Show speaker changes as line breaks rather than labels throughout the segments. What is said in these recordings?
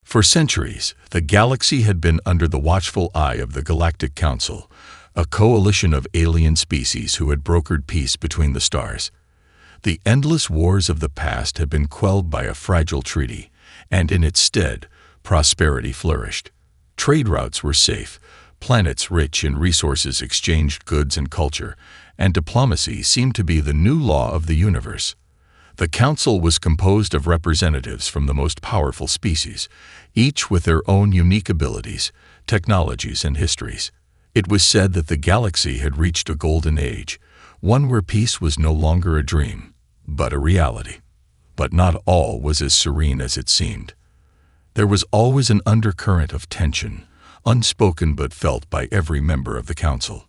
For centuries, the galaxy had been under the watchful eye of the Galactic Council, a coalition of alien species who had brokered peace between the stars. The endless wars of the past had been quelled by a fragile treaty, and in its stead, prosperity flourished. Trade routes were safe, planets rich in resources exchanged goods and culture, and diplomacy seemed to be the new law of the universe. The council was composed of representatives from the most powerful species, each with their own unique abilities, technologies, and histories. It was said that the galaxy had reached a golden age, one where peace was no longer a dream, but a reality. But not all was as serene as it seemed. There was always an undercurrent of tension, unspoken but felt by every member of the council.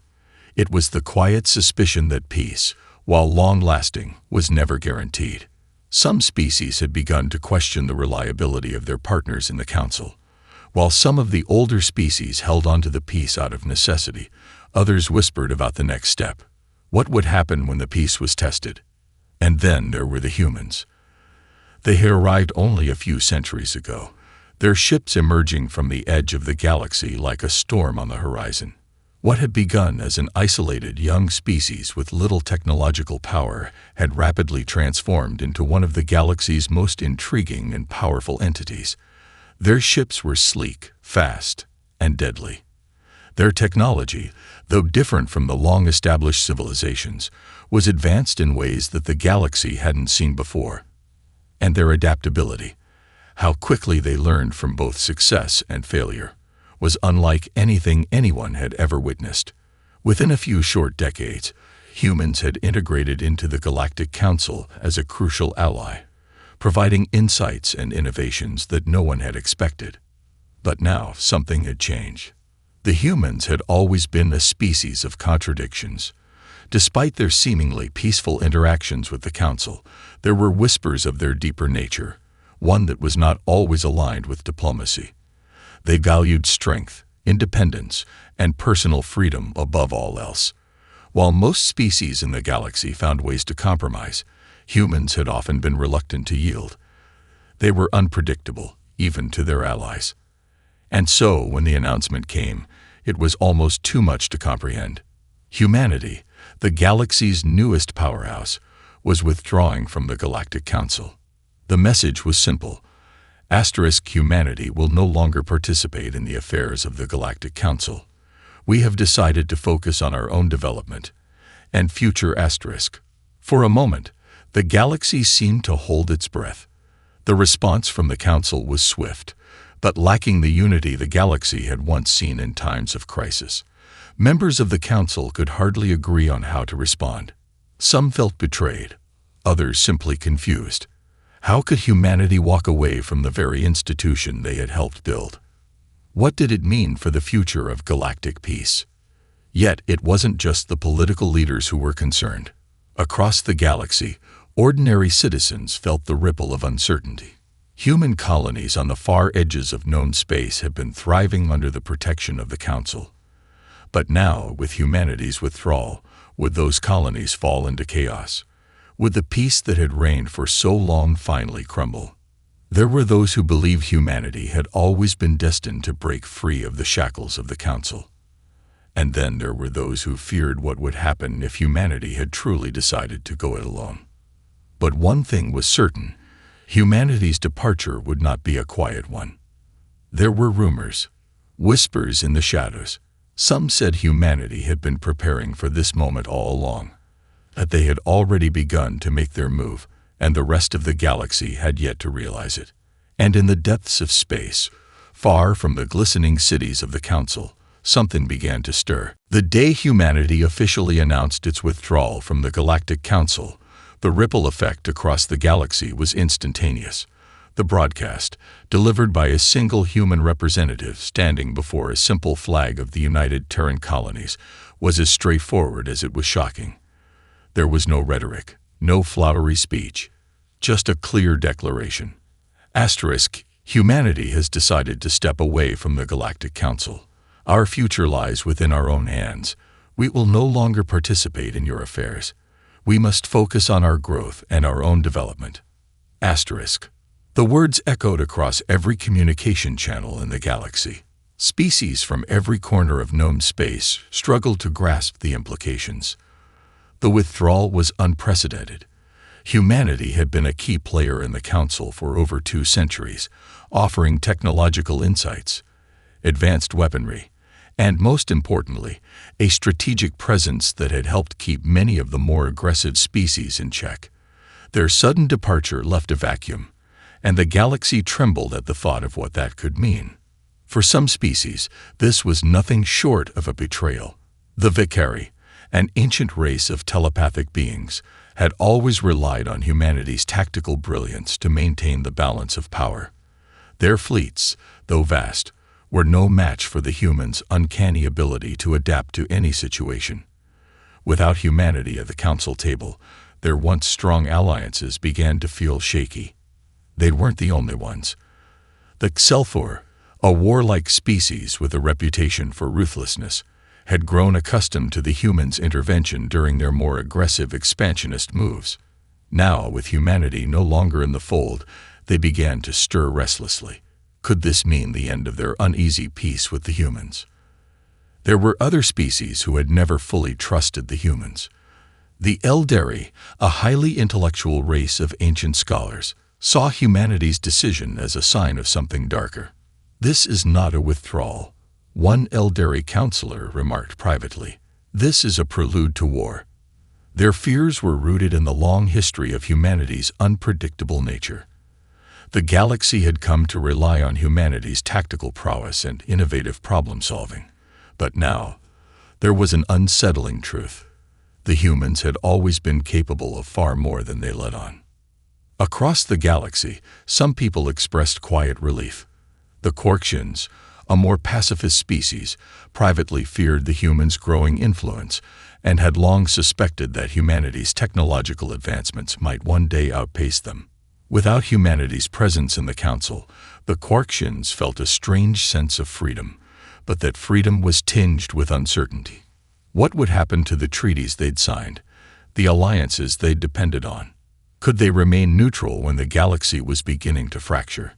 It was the quiet suspicion that peace, while long-lasting, was never guaranteed. Some species had begun to question the reliability of their partners in the council. While some of the older species held on to the peace out of necessity, others whispered about the next step. What would happen when the peace was tested? And then there were the humans. They had arrived only a few centuries ago, their ships emerging from the edge of the galaxy like a storm on the horizon. What had begun as an isolated young species with little technological power had rapidly transformed into one of the galaxy's most intriguing and powerful entities. Their ships were sleek, fast, and deadly. Their technology, though different from the long-established civilizations, was advanced in ways that the galaxy hadn't seen before. And their adaptability, how quickly they learned from both success and failure, was unlike anything anyone had ever witnessed. Within a few short decades, humans had integrated into the Galactic Council as a crucial ally, providing insights and innovations that no one had expected. But now something had changed. The humans had always been a species of contradictions. Despite their seemingly peaceful interactions with the Council, there were whispers of their deeper nature, one that was not always aligned with diplomacy. They valued strength, independence, and personal freedom above all else. While most species in the galaxy found ways to compromise, humans had often been reluctant to yield. They were unpredictable, even to their allies. And so, when the announcement came, it was almost too much to comprehend. Humanity, the galaxy's newest powerhouse, was withdrawing from the Galactic Council. The message was simple. Humanity will no longer participate in the affairs of the Galactic Council. We have decided to focus on our own development and future *. For a moment, the galaxy seemed to hold its breath. The response from the Council was swift, but lacking the unity the galaxy had once seen in times of crisis. Members of the Council could hardly agree on how to respond. Some felt betrayed, others simply confused. How could humanity walk away from the very institution they had helped build? What did it mean for the future of galactic peace? Yet it wasn't just the political leaders who were concerned. Across the galaxy, ordinary citizens felt the ripple of uncertainty. Human colonies on the far edges of known space had been thriving under the protection of the Council. But now, with humanity's withdrawal, would those colonies fall into chaos? Would the peace that had reigned for so long finally crumble? There were those who believed humanity had always been destined to break free of the shackles of the Council. And then there were those who feared what would happen if humanity had truly decided to go it alone. But one thing was certain: humanity's departure would not be a quiet one. There were rumors, whispers in the shadows. Some said humanity had been preparing for this moment all along, that they had already begun to make their move, and the rest of the galaxy had yet to realize it. And in the depths of space, far from the glistening cities of the Council, something began to stir. The day humanity officially announced its withdrawal from the Galactic Council, the ripple effect across the galaxy was instantaneous. The broadcast, delivered by a single human representative standing before a simple flag of the United Terran Colonies, was as straightforward as it was shocking. There was no rhetoric, no flowery speech, just a clear declaration. Humanity has decided to step away from the Galactic Council. Our future lies within our own hands. We will no longer participate in your affairs. We must focus on our growth and our own development. The The words echoed across every communication channel in the galaxy. Species from every corner of known space struggled to grasp the implications. The withdrawal was unprecedented. Humanity had been a key player in the Council for over 2 centuries, offering technological insights, advanced weaponry, and most importantly, a strategic presence that had helped keep many of the more aggressive species in check. Their sudden departure left a vacuum, and the galaxy trembled at the thought of what that could mean. For some species, this was nothing short of a betrayal. The Vicari, an ancient race of telepathic beings, had always relied on humanity's tactical brilliance to maintain the balance of power. Their fleets, though vast, were no match for the humans' uncanny ability to adapt to any situation. Without humanity at the council table, their once strong alliances began to feel shaky. They weren't the only ones. The Xelfor, a warlike species with a reputation for ruthlessness, had grown accustomed to the humans' intervention during their more aggressive expansionist moves. Now, with humanity no longer in the fold, they began to stir restlessly. Could this mean the end of their uneasy peace with the humans? There were other species who had never fully trusted the humans. The Eldari, a highly intellectual race of ancient scholars, saw humanity's decision as a sign of something darker. "This is not a withdrawal," one Eldari counselor remarked privately. "This is a prelude to war." Their fears were rooted in the long history of humanity's unpredictable nature. The galaxy had come to rely on humanity's tactical prowess and innovative problem-solving. But now, there was an unsettling truth. The humans had always been capable of far more than they let on. Across the galaxy, some people expressed quiet relief. The Orcs, a more pacifist species, privately feared the humans' growing influence and had long suspected that humanity's technological advancements might one day outpace them. Without humanity's presence in the Council, the Orcs felt a strange sense of freedom, but that freedom was tinged with uncertainty. What would happen to the treaties they'd signed, the alliances they'd depended on? Could they remain neutral when the galaxy was beginning to fracture?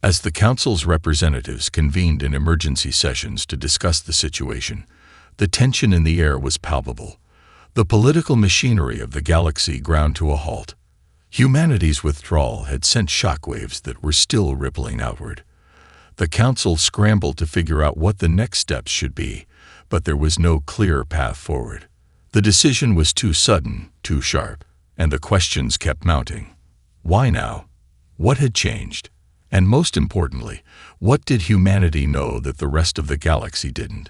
As the Council's representatives convened in emergency sessions to discuss the situation, the tension in the air was palpable. The political machinery of the galaxy ground to a halt. Humanity's withdrawal had sent shockwaves that were still rippling outward. The Council scrambled to figure out what the next steps should be, but there was no clear path forward. The decision was too sudden, too sharp, and the questions kept mounting. Why now? What had changed? And most importantly, what did humanity know that the rest of the galaxy didn't?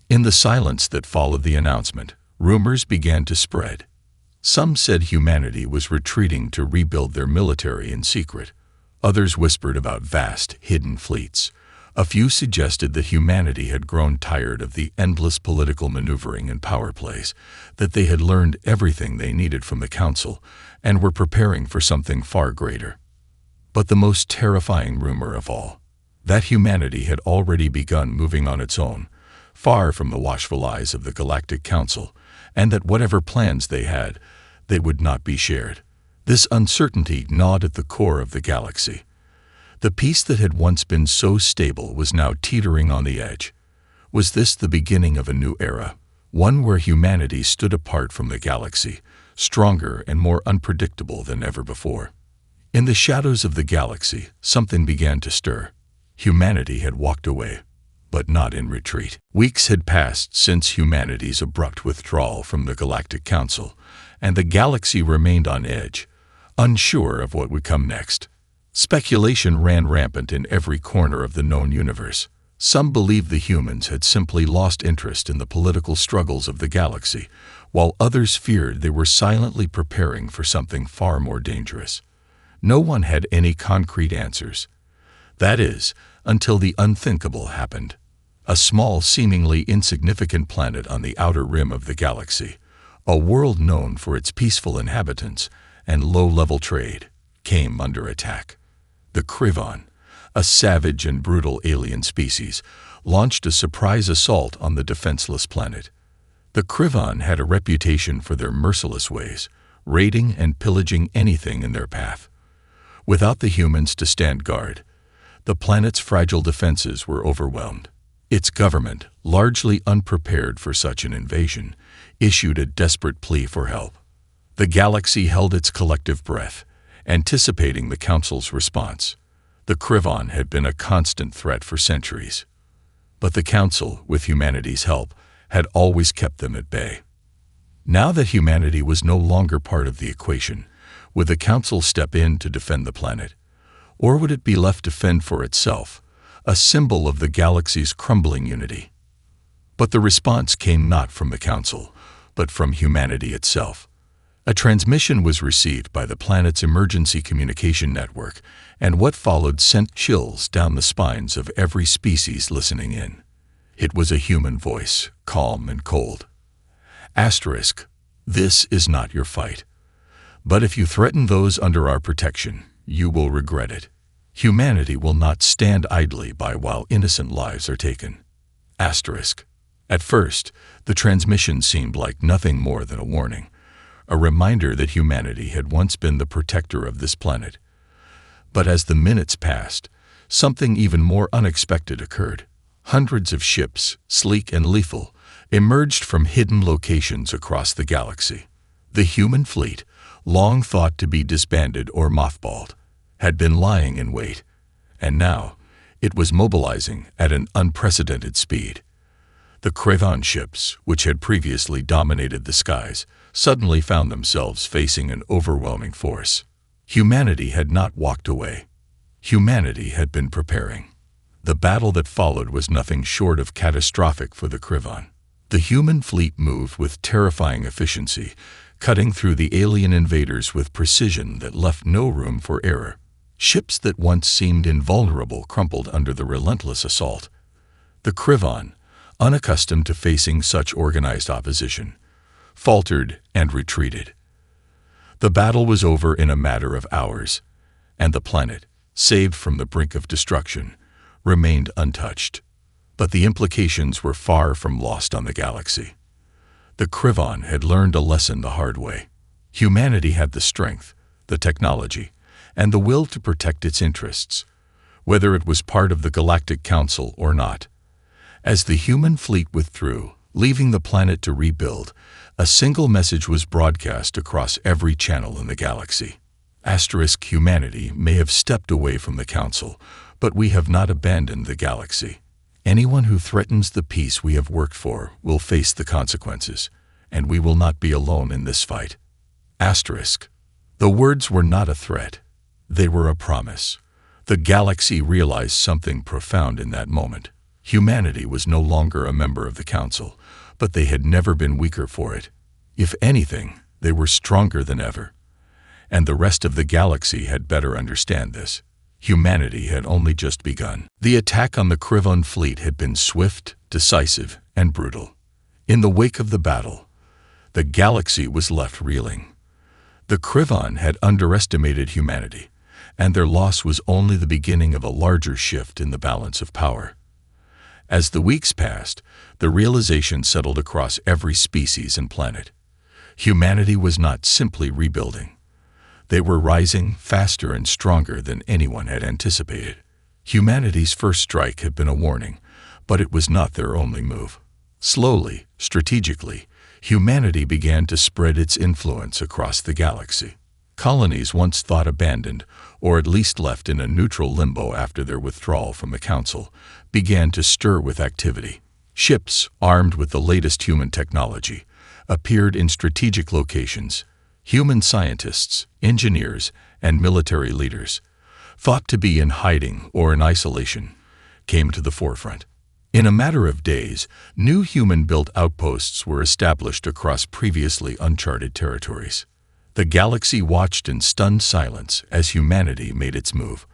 In the silence that followed the announcement, rumors began to spread. Some said humanity was retreating to rebuild their military in secret. Others whispered about vast, hidden fleets. A few suggested that humanity had grown tired of the endless political maneuvering and power plays, that they had learned everything they needed from the Council and were preparing for something far greater. But the most terrifying rumor of all, that humanity had already begun moving on its own, far from the watchful eyes of the Galactic Council, and that whatever plans they had, they would not be shared. This uncertainty gnawed at the core of the galaxy. The peace that had once been so stable was now teetering on the edge. Was this the beginning of a new era, one where humanity stood apart from the galaxy, stronger and more unpredictable than ever before? In the shadows of the galaxy, something began to stir. Humanity had walked away, but not in retreat. Weeks had passed since humanity's abrupt withdrawal from the Galactic Council, and the galaxy remained on edge, unsure of what would come next. Speculation ran rampant in every corner of the known universe. Some believed the humans had simply lost interest in the political struggles of the galaxy, while others feared they were silently preparing for something far more dangerous. No one had any concrete answers. That is, until the unthinkable happened. A small, seemingly insignificant planet on the outer rim of the galaxy, a world known for its peaceful inhabitants and low-level trade, came under attack. The Krivon, a savage and brutal alien species, launched a surprise assault on the defenseless planet. The Krivon had a reputation for their merciless ways, raiding and pillaging anything in their path. Without the humans to stand guard, the planet's fragile defenses were overwhelmed. Its government, largely unprepared for such an invasion, issued a desperate plea for help. The galaxy held its collective breath, anticipating the Council's response. The Krivon had been a constant threat for centuries. But the Council, with humanity's help, had always kept them at bay. Now that humanity was no longer part of the equation, would the Council step in to defend the planet? Or would it be left to fend for itself, a symbol of the galaxy's crumbling unity? But the response came not from the Council, but from humanity itself. A transmission was received by the planet's emergency communication network, and what followed sent chills down the spines of every species listening in. It was a human voice, calm and cold. Asterisk, this is not your fight. But if you threaten those under our protection, you will regret it. Humanity will not stand idly by while innocent lives are taken. Asterisk. At first, the transmission seemed like nothing more than a warning, a reminder that humanity had once been the protector of this planet. But as the minutes passed, something even more unexpected occurred. Hundreds of ships, sleek and lethal, emerged from hidden locations across the galaxy. The human fleet, long thought to be disbanded or mothballed, had been lying in wait, and now it was mobilizing at an unprecedented speed. The Krivon ships, which had previously dominated the skies, suddenly found themselves facing an overwhelming force. Humanity had not walked away. Humanity had been preparing. The battle that followed was nothing short of catastrophic for the Krivon. The human fleet moved with terrifying efficiency, cutting through the alien invaders with precision that left no room for error. Ships that once seemed invulnerable crumpled under the relentless assault. The Krivon, unaccustomed to facing such organized opposition, faltered and retreated. The battle was over in a matter of hours, and the planet, saved from the brink of destruction, remained untouched. But the implications were far from lost on the galaxy. The Krivon had learned a lesson the hard way. Humanity had the strength, the technology, and the will to protect its interests, whether it was part of the Galactic Council or not. As the human fleet withdrew, leaving the planet to rebuild, a single message was broadcast across every channel in the galaxy. Asterisk, humanity may have stepped away from the Council, but we have not abandoned the galaxy. Anyone who threatens the peace we have worked for will face the consequences, and we will not be alone in this fight. Asterisk. The words were not a threat. They were a promise. The galaxy realized something profound in that moment. Humanity was no longer a member of the Council, but they had never been weaker for it. If anything, they were stronger than ever. And the rest of the galaxy had better understand this. Humanity had only just begun. The attack on the Krivon fleet had been swift, decisive, and brutal. In the wake of the battle, the galaxy was left reeling. The Krivon had underestimated humanity, and their loss was only the beginning of a larger shift in the balance of power. As the weeks passed, the realization settled across every species and planet. Humanity was not simply rebuilding. They were rising faster and stronger than anyone had anticipated. Humanity's first strike had been a warning, but it was not their only move. Slowly, strategically, humanity began to spread its influence across the galaxy. Colonies once thought abandoned, or at least left in a neutral limbo after their withdrawal from the Council, began to stir with activity. Ships, armed with the latest human technology, appeared in strategic locations. Human scientists, engineers, and military leaders, thought to be in hiding or in isolation, came to the forefront. In a matter of days, new human-built outposts were established across previously uncharted territories. The galaxy watched in stunned silence as humanity made its move.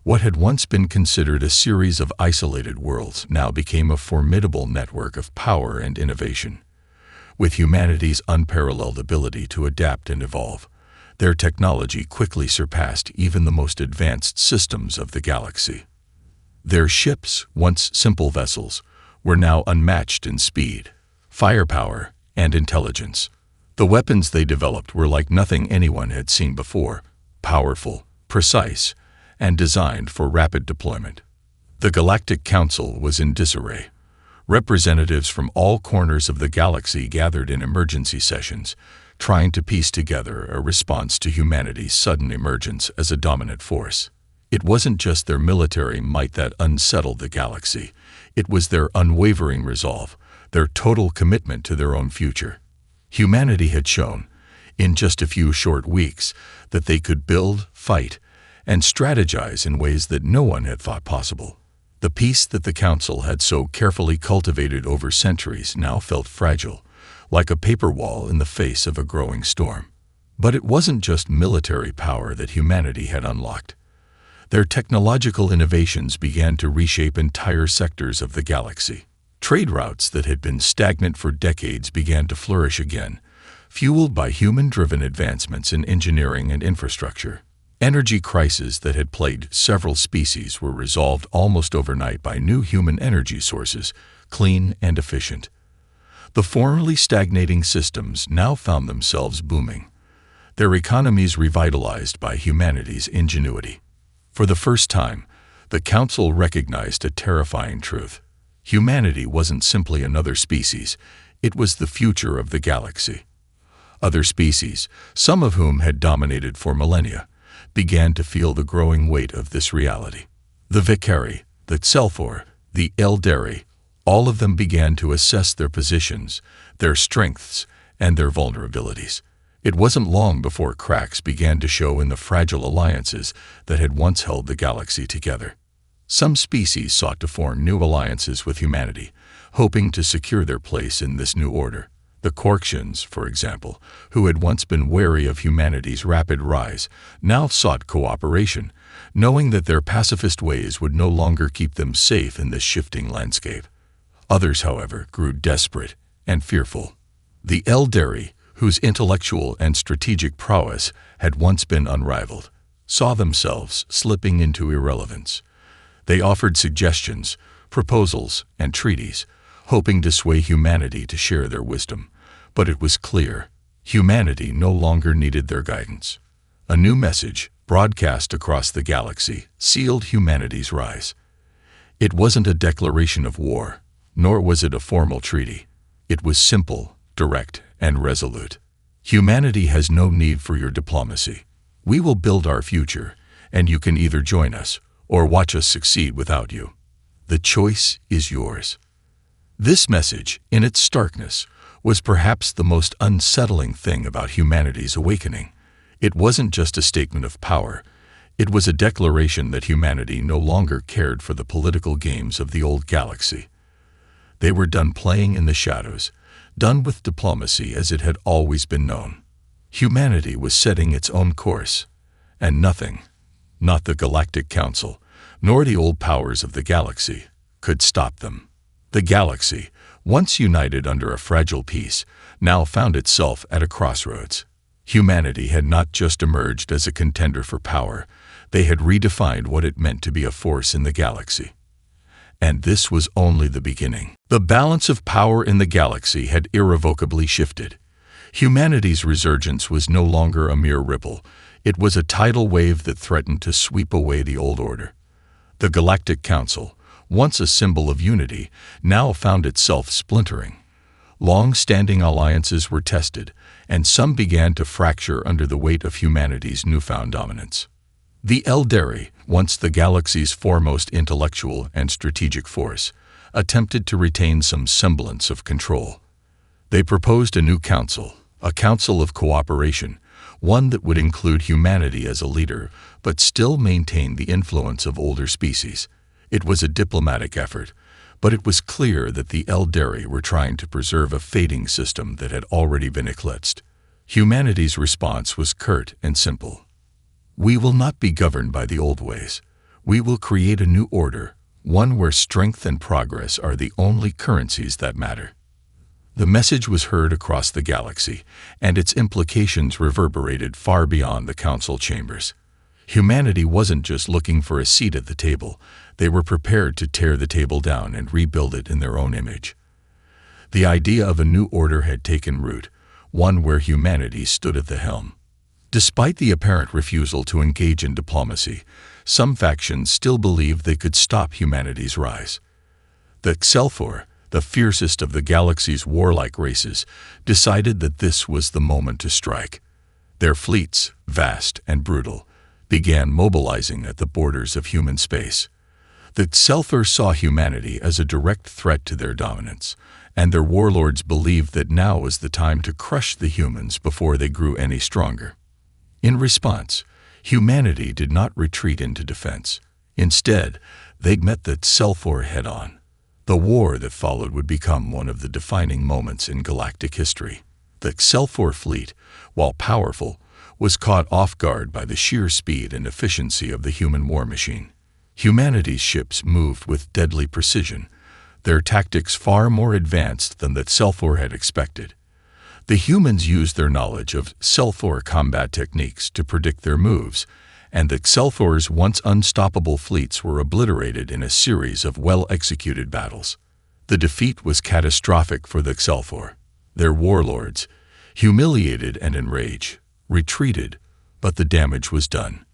What had once been considered a series of isolated worlds now became a formidable network of power and innovation. With humanity's unparalleled ability to adapt and evolve, their technology quickly surpassed even the most advanced systems of the galaxy. Their ships, once simple vessels, were now unmatched in speed, firepower, and intelligence. The weapons they developed were like nothing anyone had seen before: powerful, precise, and designed for rapid deployment. The Galactic Council was in disarray. Representatives from all corners of the galaxy gathered in emergency sessions, trying to piece together a response to humanity's sudden emergence as a dominant force. It wasn't just their military might that unsettled the galaxy. It was their unwavering resolve, their total commitment to their own future. Humanity had shown, in just a few short weeks, that they could build, fight, and strategize in ways that no one had thought possible. The peace that the Council had so carefully cultivated over centuries now felt fragile, like a paper wall in the face of a growing storm. But it wasn't just military power that humanity had unlocked. Their technological innovations began to reshape entire sectors of the galaxy. Trade routes that had been stagnant for decades began to flourish again, fueled by human-driven advancements in engineering and infrastructure. Energy crises that had plagued several species were resolved almost overnight by new human energy sources, clean and efficient. The formerly stagnating systems now found themselves booming, their economies revitalized by humanity's ingenuity. For the first time, the Council recognized a terrifying truth. Humanity wasn't simply another species, it was the future of the galaxy. Other species, some of whom had dominated for millennia, began to feel the growing weight of this reality. The Vicari, the Selfor, the Eldari, all of them began to assess their positions, their strengths, and their vulnerabilities. It wasn't long before cracks began to show in the fragile alliances that had once held the galaxy together. Some species sought to form new alliances with humanity, hoping to secure their place in this new order. The Orcs, for example, who had once been wary of humanity's rapid rise, now sought cooperation, knowing that their pacifist ways would no longer keep them safe in this shifting landscape. Others, however, grew desperate and fearful. The Eldari, whose intellectual and strategic prowess had once been unrivaled, saw themselves slipping into irrelevance. They offered suggestions, proposals, and treaties, hoping to sway humanity to share their wisdom. But it was clear, humanity no longer needed their guidance. A new message, broadcast across the galaxy, sealed humanity's rise. It wasn't a declaration of war, nor was it a formal treaty. It was simple, direct, and resolute. Humanity has no need for your diplomacy. We will build our future, and you can either join us or watch us succeed without you. The choice is yours. This message, in its starkness, was perhaps the most unsettling thing about humanity's awakening. It wasn't just a statement of power. It was a declaration that humanity no longer cared for the political games of the old galaxy. They were done playing in the shadows, done with diplomacy as it had always been known. Humanity was setting its own course, and nothing, not the Galactic Council, nor the old powers of the galaxy, could stop them. The galaxy, once united under a fragile peace, now found itself at a crossroads. Humanity had not just emerged as a contender for power, they had redefined what it meant to be a force in the galaxy. And this was only the beginning. The balance of power in the galaxy had irrevocably shifted. Humanity's resurgence was no longer a mere ripple. It was a tidal wave that threatened to sweep away the old order. The Galactic Council, once a symbol of unity, now found itself splintering. Long-standing alliances were tested, and some began to fracture under the weight of humanity's newfound dominance. The Eldari, once the galaxy's foremost intellectual and strategic force, attempted to retain some semblance of control. They proposed a new council, a council of cooperation, one that would include humanity as a leader, but still maintain the influence of older species. It was a diplomatic effort, but it was clear that the Eldari were trying to preserve a fading system that had already been eclipsed. Humanity's response was curt and simple. We will not be governed by the old ways. We will create a new order, one where strength and progress are the only currencies that matter. The message was heard across the galaxy, and its implications reverberated far beyond the council chambers. Humanity wasn't just looking for a seat at the table. They were prepared to tear the table down and rebuild it in their own image. The idea of a new order had taken root, one where humanity stood at the helm. Despite the apparent refusal to engage in diplomacy, some factions still believed they could stop humanity's rise. The Xelfor, the fiercest of the galaxy's warlike races, decided that this was the moment to strike. Their fleets, vast and brutal, began mobilizing at the borders of human space. The Xelfor saw humanity as a direct threat to their dominance, and their warlords believed that now was the time to crush the humans before they grew any stronger. In response, humanity did not retreat into defense. Instead, they met the Xelfor head-on. The war that followed would become one of the defining moments in galactic history. The Xelfor fleet, while powerful, was caught off guard by the sheer speed and efficiency of the human war machine. Humanity's ships moved with deadly precision, their tactics far more advanced than the Xelfor had expected. The humans used their knowledge of Xelfor combat techniques to predict their moves, and the Xelfor's once unstoppable fleets were obliterated in a series of well-executed battles. The defeat was catastrophic for the Xelfor. Their warlords, humiliated and enraged, retreated, but the damage was done.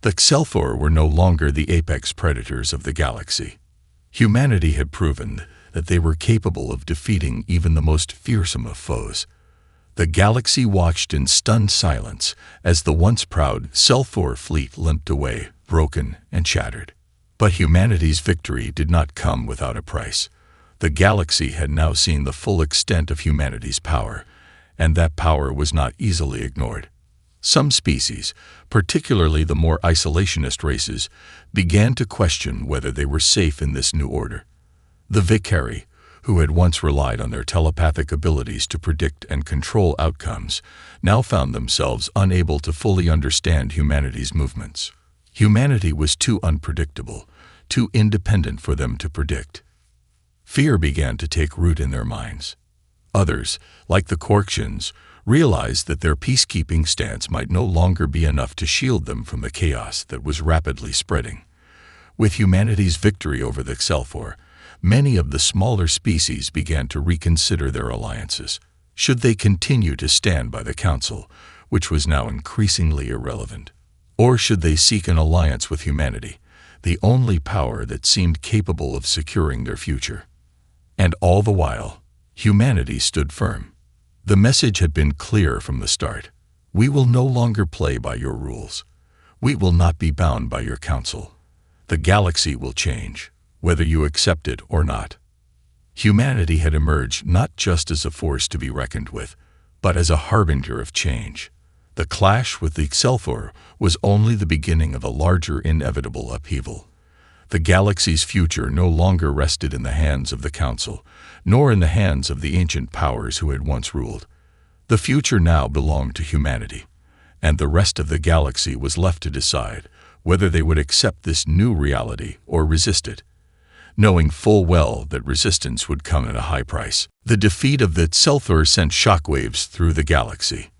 The Xelfor were no longer the apex predators of the galaxy. Humanity had proven that they were capable of defeating even the most fearsome of foes. The galaxy watched in stunned silence as the once proud Xelfor fleet limped away, broken and shattered. But humanity's victory did not come without a price. The galaxy had now seen the full extent of humanity's power, and that power was not easily ignored. Some species, particularly the more isolationist races, began to question whether they were safe in this new order. The Vicari, who had once relied on their telepathic abilities to predict and control outcomes, now found themselves unable to fully understand humanity's movements. Humanity was too unpredictable, too independent for them to predict. Fear began to take root in their minds. Others, like the Corksians, realized that their peacekeeping stance might no longer be enough to shield them from the chaos that was rapidly spreading. With humanity's victory over the Xelfor, many of the smaller species began to reconsider their alliances. Should they continue to stand by the Council, which was now increasingly irrelevant? Or should they seek an alliance with humanity, the only power that seemed capable of securing their future? And all the while, humanity stood firm. The message had been clear from the start. We will no longer play by your rules. We will not be bound by your council. The galaxy will change, whether you accept it or not. Humanity had emerged not just as a force to be reckoned with, but as a harbinger of change. The clash with the Xelfor was only the beginning of a larger inevitable upheaval. The galaxy's future no longer rested in the hands of the Council, nor in the hands of the ancient powers who had once ruled. The future now belonged to humanity, and the rest of the galaxy was left to decide whether they would accept this new reality or resist it, knowing full well that resistance would come at a high price. The defeat of the Xelfor sent shockwaves through the galaxy.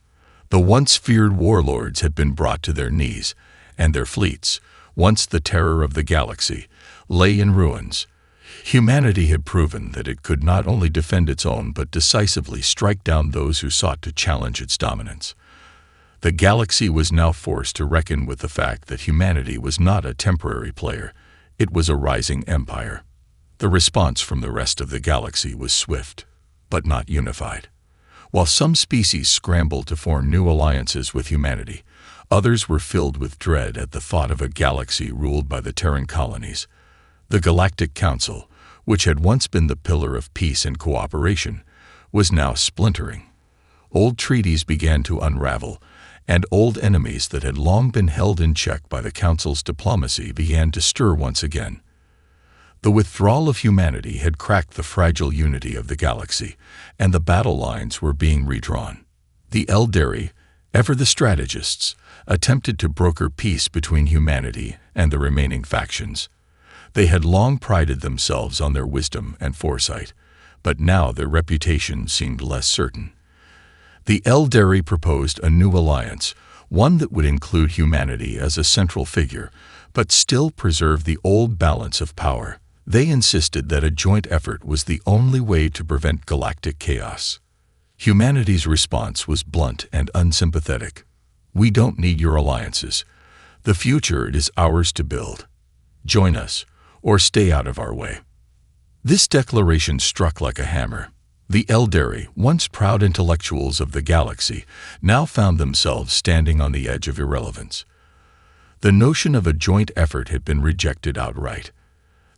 The once feared warlords had been brought to their knees, and their fleets, once the terror of the galaxy, lay in ruins. Humanity had proven that it could not only defend its own but decisively strike down those who sought to challenge its dominance. The galaxy was now forced to reckon with the fact that humanity was not a temporary player. It was a rising empire. The response from the rest of the galaxy was swift, but not unified. While some species scrambled to form new alliances with humanity, others were filled with dread at the thought of a galaxy ruled by the Terran colonies. The Galactic Council, which had once been the pillar of peace and cooperation, was now splintering. Old treaties began to unravel, and old enemies that had long been held in check by the Council's diplomacy began to stir once again. The withdrawal of humanity had cracked the fragile unity of the galaxy, and the battle lines were being redrawn. The Eldari, ever the strategists, attempted to broker peace between humanity and the remaining factions. They had long prided themselves on their wisdom and foresight, but now their reputation seemed less certain. The Eldari proposed a new alliance, one that would include humanity as a central figure, but still preserve the old balance of power. They insisted that a joint effort was the only way to prevent galactic chaos. Humanity's response was blunt and unsympathetic. We don't need your alliances. The future is ours to build. Join us, or stay out of our way." This declaration struck like a hammer. The Eldari, once proud intellectuals of the galaxy, now found themselves standing on the edge of irrelevance. The notion of a joint effort had been rejected outright.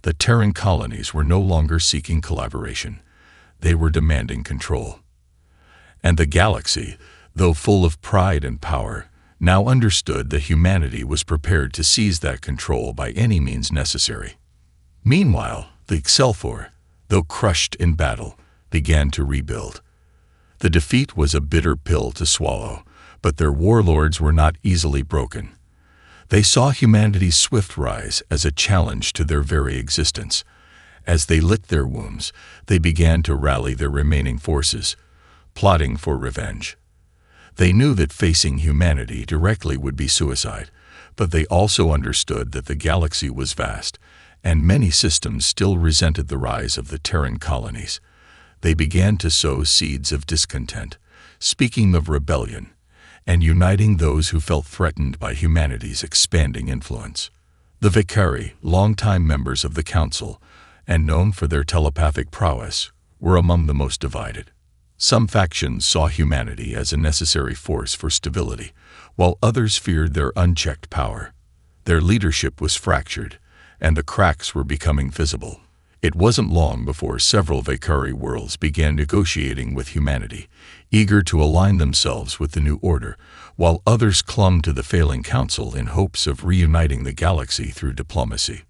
The Terran colonies were no longer seeking collaboration. They were demanding control. And the galaxy, though full of pride and power, now understood that humanity was prepared to seize that control by any means necessary. Meanwhile, the Excelfor, though crushed in battle, began to rebuild. The defeat was a bitter pill to swallow, but their warlords were not easily broken. They saw humanity's swift rise as a challenge to their very existence. As they licked their wounds, they began to rally their remaining forces, plotting for revenge. They knew that facing humanity directly would be suicide, but they also understood that the galaxy was vast, and many systems still resented the rise of the Terran colonies. They began to sow seeds of discontent, speaking of rebellion, and uniting those who felt threatened by humanity's expanding influence. The Vicari, longtime members of the Council, and known for their telepathic prowess, were among the most divided. Some factions saw humanity as a necessary force for stability, while others feared their unchecked power. Their leadership was fractured, and the cracks were becoming visible. It wasn't long before several Vicari worlds began negotiating with humanity, eager to align themselves with the new order, while others clung to the failing council in hopes of reuniting the galaxy through diplomacy.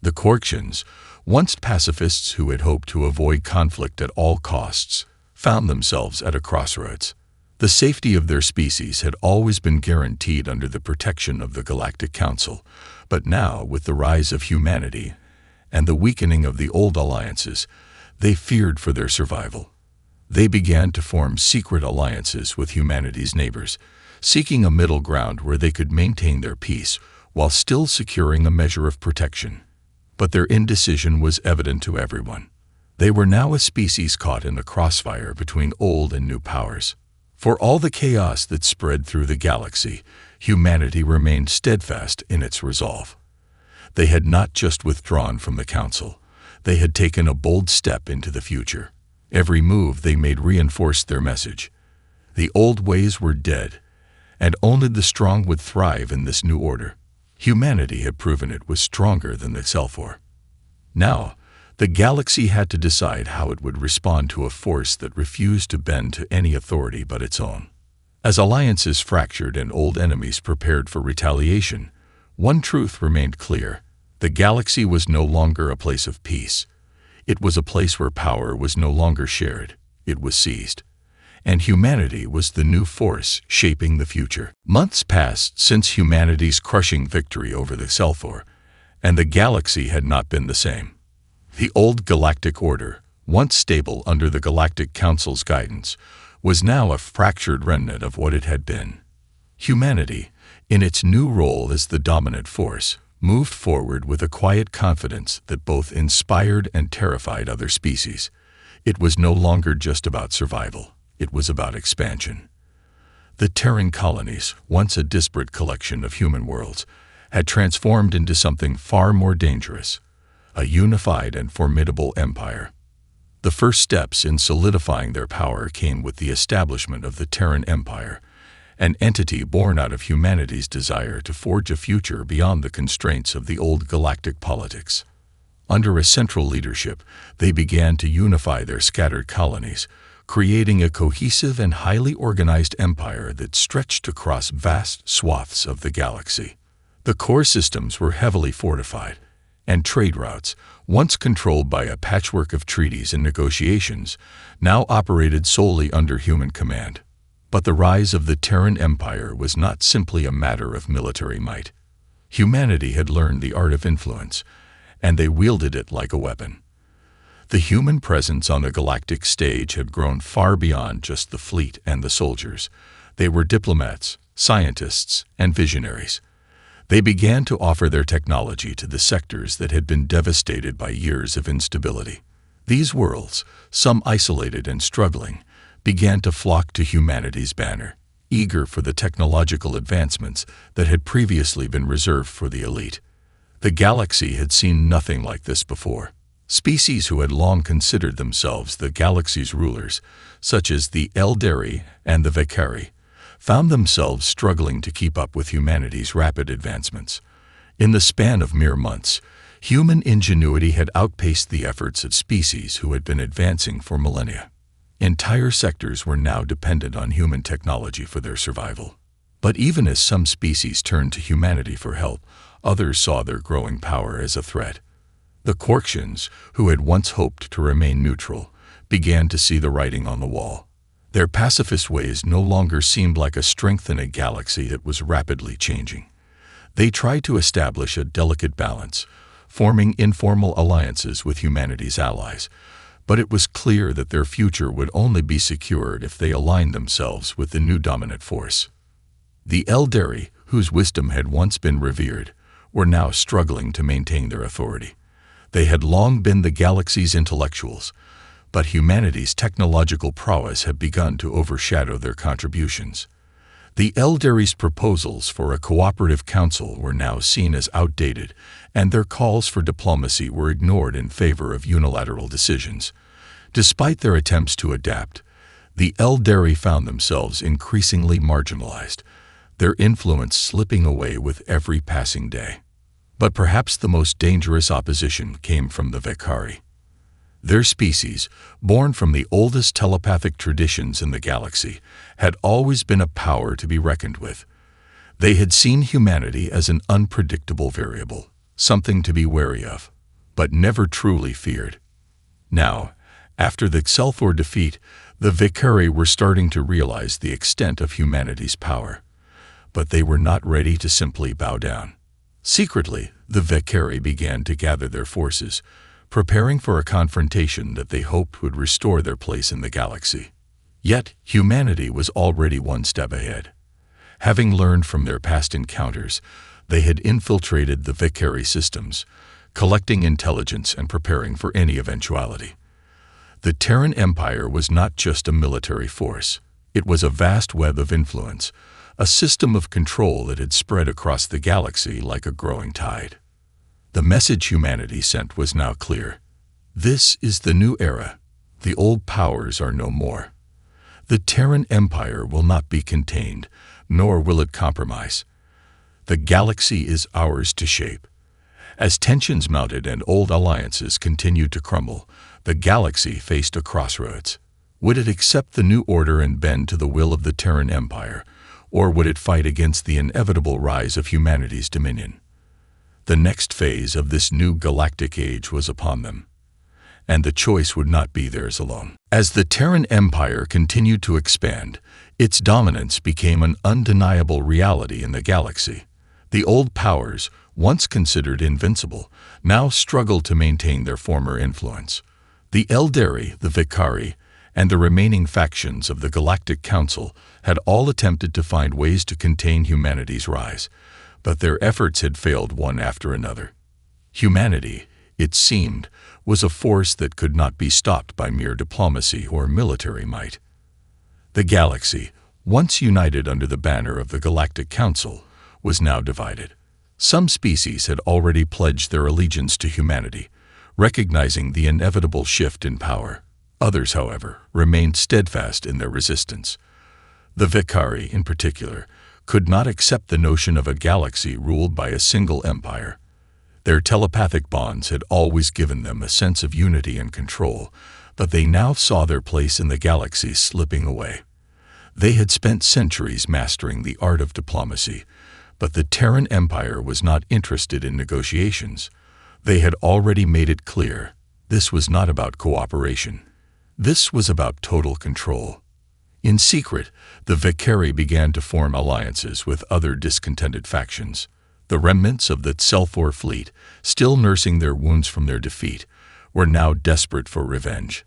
The Korksians, once pacifists who had hoped to avoid conflict at all costs, found themselves at a crossroads. The safety of their species had always been guaranteed under the protection of the Galactic Council, but now, with the rise of humanity and the weakening of the old alliances, they feared for their survival. They began to form secret alliances with humanity's neighbors, seeking a middle ground where they could maintain their peace while still securing a measure of protection. But their indecision was evident to everyone. They were now a species caught in the crossfire between old and new powers. For all the chaos that spread through the galaxy, humanity remained steadfast in its resolve. They had not just withdrawn from the Council, they had taken a bold step into the future. Every move they made reinforced their message. The old ways were dead, and only the strong would thrive in this new order. Humanity had proven it was stronger than the Excelfor. Now, the galaxy had to decide how it would respond to a force that refused to bend to any authority but its own. As alliances fractured and old enemies prepared for retaliation, one truth remained clear. The galaxy was no longer a place of peace. It was a place where power was no longer shared, it was seized. And humanity was the new force shaping the future. Months passed since humanity's crushing victory over the Excelfor, and the galaxy had not been the same. The old galactic order, once stable under the Galactic Council's guidance, was now a fractured remnant of what it had been. Humanity, in its new role as the dominant force, moved forward with a quiet confidence that both inspired and terrified other species. It was no longer just about survival, it was about expansion. The Terran colonies, once a disparate collection of human worlds, had transformed into something far more dangerous, a unified and formidable empire. The first steps in solidifying their power came with the establishment of the Terran Empire, an entity born out of humanity's desire to forge a future beyond the constraints of the old galactic politics. Under a central leadership, they began to unify their scattered colonies, creating a cohesive and highly organized empire that stretched across vast swaths of the galaxy. The core systems were heavily fortified, and trade routes, once controlled by a patchwork of treaties and negotiations, now operated solely under human command. But the rise of the Terran Empire was not simply a matter of military might. Humanity had learned the art of influence, and they wielded it like a weapon. The human presence on the galactic stage had grown far beyond just the fleet and the soldiers. They were diplomats, scientists, and visionaries. They began to offer their technology to the sectors that had been devastated by years of instability. These worlds, some isolated and struggling, began to flock to humanity's banner, eager for the technological advancements that had previously been reserved for the elite. The galaxy had seen nothing like this before. Species who had long considered themselves the galaxy's rulers, such as the Eldari and the Vakari, found themselves struggling to keep up with humanity's rapid advancements. In the span of mere months, human ingenuity had outpaced the efforts of species who had been advancing for millennia. Entire sectors were now dependent on human technology for their survival. But even as some species turned to humanity for help, others saw their growing power as a threat. The Orcs, who had once hoped to remain neutral, began to see the writing on the wall. Their pacifist ways no longer seemed like a strength in a galaxy that was rapidly changing. They tried to establish a delicate balance, forming informal alliances with humanity's allies, but it was clear that their future would only be secured if they aligned themselves with the new dominant force. The Eldari, whose wisdom had once been revered, were now struggling to maintain their authority. They had long been the galaxy's intellectuals, but humanity's technological prowess had begun to overshadow their contributions. The Eldari's proposals for a cooperative council were now seen as outdated, and their calls for diplomacy were ignored in favor of unilateral decisions. Despite their attempts to adapt, the Eldari found themselves increasingly marginalized, their influence slipping away with every passing day. But perhaps the most dangerous opposition came from the Vakari. Their species, born from the oldest telepathic traditions in the galaxy, had always been a power to be reckoned with. They had seen humanity as an unpredictable variable, something to be wary of, but never truly feared. Now, after the Xelthor defeat, the Vakari were starting to realize the extent of humanity's power. But they were not ready to simply bow down. Secretly, the Vakari began to gather their forces, preparing for a confrontation that they hoped would restore their place in the galaxy. Yet, humanity was already one step ahead. Having learned from their past encounters, they had infiltrated the Vakari systems, collecting intelligence and preparing for any eventuality. The Terran Empire was not just a military force. It was a vast web of influence, a system of control that had spread across the galaxy like a growing tide. The message humanity sent was now clear. This is the new era. The old powers are no more. The Terran Empire will not be contained, nor will it compromise. The galaxy is ours to shape. As tensions mounted and old alliances continued to crumble, the galaxy faced a crossroads. Would it accept the new order and bend to the will of the Terran Empire, or would it fight against the inevitable rise of humanity's dominion? The next phase of this new galactic age was upon them, and the choice would not be theirs alone. As the Terran Empire continued to expand, its dominance became an undeniable reality in the galaxy. The old powers, once considered invincible, now struggled to maintain their former influence. The Eldari, the Vakari, and the remaining factions of the Galactic Council had all attempted to find ways to contain humanity's rise, but their efforts had failed one after another. Humanity, it seemed, was a force that could not be stopped by mere diplomacy or military might. The galaxy, once united under the banner of the Galactic Council, was now divided. Some species had already pledged their allegiance to humanity, recognizing the inevitable shift in power. Others, however, remained steadfast in their resistance. The Vakari, in particular, could not accept the notion of a galaxy ruled by a single empire. Their telepathic bonds had always given them a sense of unity and control, but they now saw their place in the galaxy slipping away. They had spent centuries mastering the art of diplomacy, but the Terran Empire was not interested in negotiations. They had already made it clear, this was not about cooperation. This was about total control. In secret, the Vakari began to form alliances with other discontented factions. The remnants of the Xelthor fleet, still nursing their wounds from their defeat, were now desperate for revenge.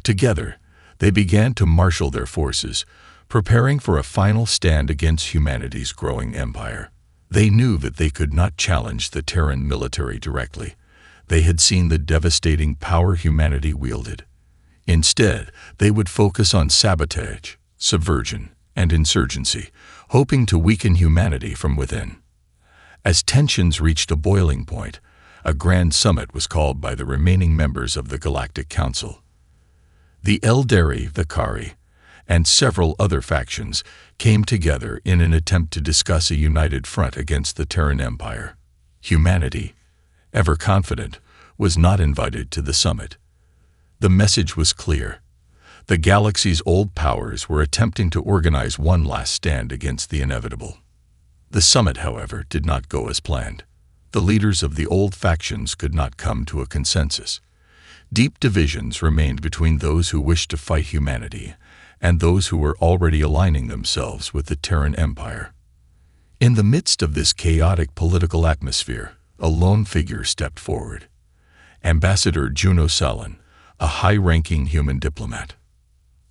Together, they began to marshal their forces, preparing for a final stand against humanity's growing empire. They knew that they could not challenge the Terran military directly. They had seen the devastating power humanity wielded. Instead, they would focus on sabotage, subversion, and insurgency, hoping to weaken humanity from within. As tensions reached a boiling point, a grand summit was called by the remaining members of the Galactic Council. The Eldari, the Kari, and several other factions came together in an attempt to discuss a united front against the Terran Empire. Humanity, ever confident, was not invited to the summit. The message was clear. The galaxy's old powers were attempting to organize one last stand against the inevitable. The summit, however, did not go as planned. The leaders of the old factions could not come to a consensus. Deep divisions remained between those who wished to fight humanity and those who were already aligning themselves with the Terran Empire. In the midst of this chaotic political atmosphere, a lone figure stepped forward. Ambassador Juno Salin, a high-ranking human diplomat.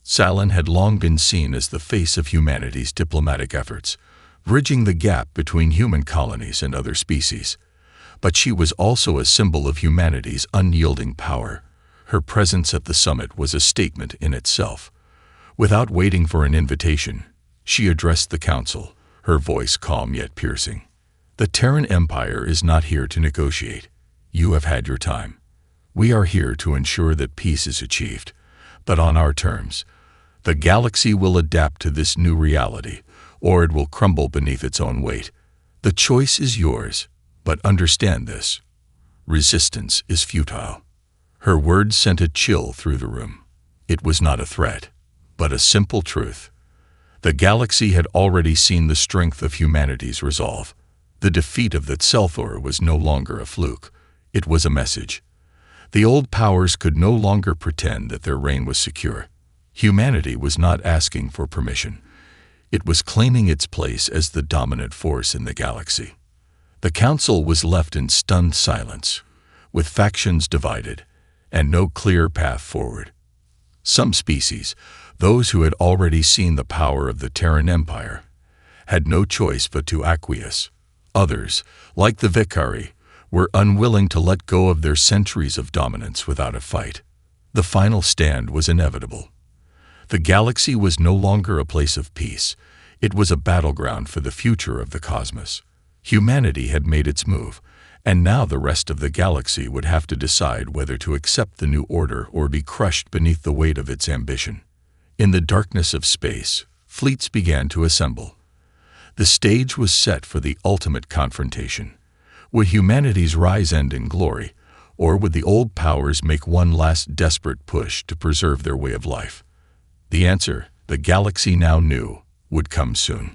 Salin had long been seen as the face of humanity's diplomatic efforts, bridging the gap between human colonies and other species. But she was also a symbol of humanity's unyielding power. Her presence at the summit was a statement in itself. Without waiting for an invitation, she addressed the council, her voice calm yet piercing. The Terran Empire is not here to negotiate. You have had your time. We are here to ensure that peace is achieved, but on our terms. The galaxy will adapt to this new reality, or it will crumble beneath its own weight. The choice is yours, but understand this. Resistance is futile. Her words sent a chill through the room. It was not a threat, but a simple truth. The galaxy had already seen the strength of humanity's resolve. The defeat of the Tselthor was no longer a fluke. It was a message. The old powers could no longer pretend that their reign was secure. Humanity was not asking for permission. It was claiming its place as the dominant force in the galaxy. The council was left in stunned silence, with factions divided and no clear path forward. Some species, those who had already seen the power of the Terran Empire, had no choice but to acquiesce. Others, like the Vikari, were unwilling to let go of their centuries of dominance without a fight. The final stand was inevitable. The galaxy was no longer a place of peace. It was a battleground for the future of the cosmos. Humanity had made its move, and now the rest of the galaxy would have to decide whether to accept the new order or be crushed beneath the weight of its ambition. In the darkness of space, fleets began to assemble. The stage was set for the ultimate confrontation. Would humanity's rise end in glory, or would the old powers make one last desperate push to preserve their way of life? The answer, the galaxy now knew, would come soon.